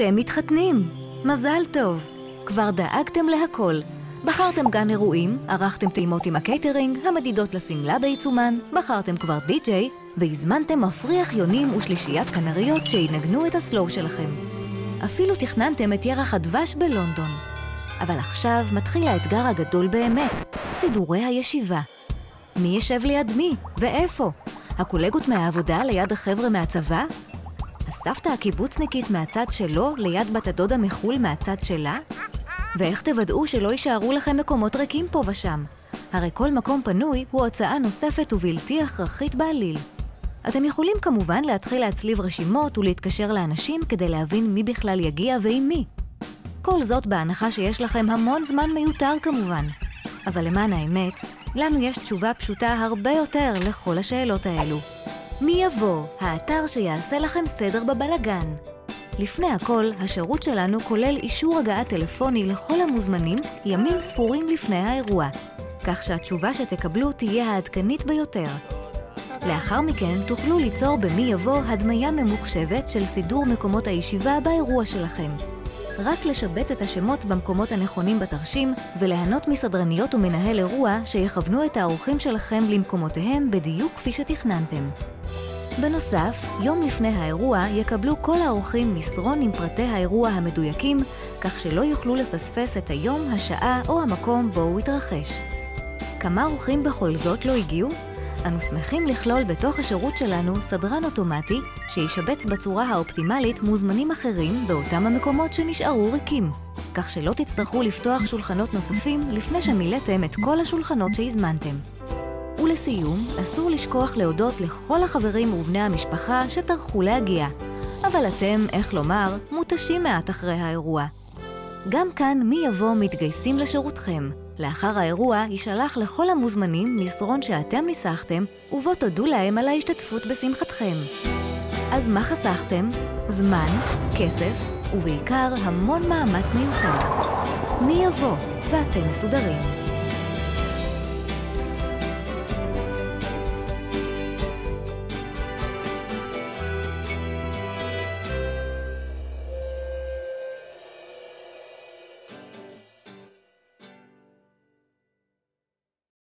אתם מתחתנים! מזל טוב! כבר דאגתם להכל. בחרתם גן אירועים, ערכתם טעימות עם הקייטרינג, המדידות לסמלה בעיצומן, בחרתם כבר די-ג'יי, והזמנתם מפריח יונים ושלישיית כנריות שינגנו את הסלואו שלכם. אפילו תכננתם את ירח הדבש בלונדון. אבל עכשיו מתחיל האתגר הגדול באמת, סידורי הישיבה. מי ישב ליד מי? ואיפה? הקולגות מהעבודה ליד החבר'ה מהצבא? הסבתא הקיבוצניקית מהצד שלו ליד בת הדודה מחול מהצד שלה? ואיך תוודאו שלא יישארו לכם מקומות ריקים פה ושם? הרי כל מקום פנוי הוא הוצאה נוספת ובלתי הכרחית בעליל. אתם יכולים כמובן להתחיל להצליב רשימות ולהתקשר לאנשים כדי להבין מי בכלל יגיע ועם מי. כל זאת בהנחה שיש לכם המון זמן מיותר כמובן. אבל למען האמת, לנו יש תשובה פשוטה הרבה יותר לכל השאלות האלו. מי יבוא? האתר שיעשה לכם סדר בבלגן. לפני הכל, השירות שלנו כולל אישור הגעה טלפוני לכל המוזמנים ימים ספורים לפני האירוע, כך שהתשובה שתקבלו תהיה העדכנית ביותר. לאחר מכן תוכלו ליצור במי יבוא הדמיה ממוחשבת של סידור מקומות הישיבה באירוע שלכם. רק לשבץ את השמות במקומות הנכונים בתרשים וליהנות מסדרניות ומנהל אירוע שיכוונו את האורחים שלכם למקומותיהם בדיוק כפי שתכננתם. בנוסף, יום לפני האירוע יקבלו כל האורחים מסרון עם פרטי האירוע המדויקים, כך שלא יוכלו לפספס את היום, השעה או המקום בו הוא יתרחש. כמה אורחים בכל זאת לא הגיעו? אנו שמחים לכלול בתוך השירות שלנו סדרן אוטומטי שישבץ בצורה האופטימלית מוזמנים אחרים באותם המקומות שנשארו ריקים, כך שלא תצטרכו לפתוח שולחנות נוספים לפני שמילאתם את כל השולחנות שהזמנתם. ולסיום, אסור לשכוח להודות לכל החברים ובני המשפחה שטרחו להגיע. אבל אתם, איך לומר, מותשים מעט אחרי האירוע. גם כאן מי יבוא מתגייסים לשירותכם. לאחר האירוע יישלח לכל המוזמנים מסרון שאתם ניסחתם, ובו תודו להם על ההשתתפות בשמחתכם. אז מה חסכתם? זמן, כסף, ובעיקר המון מאמץ מיותר. מי יבוא, ואתם מסודרים.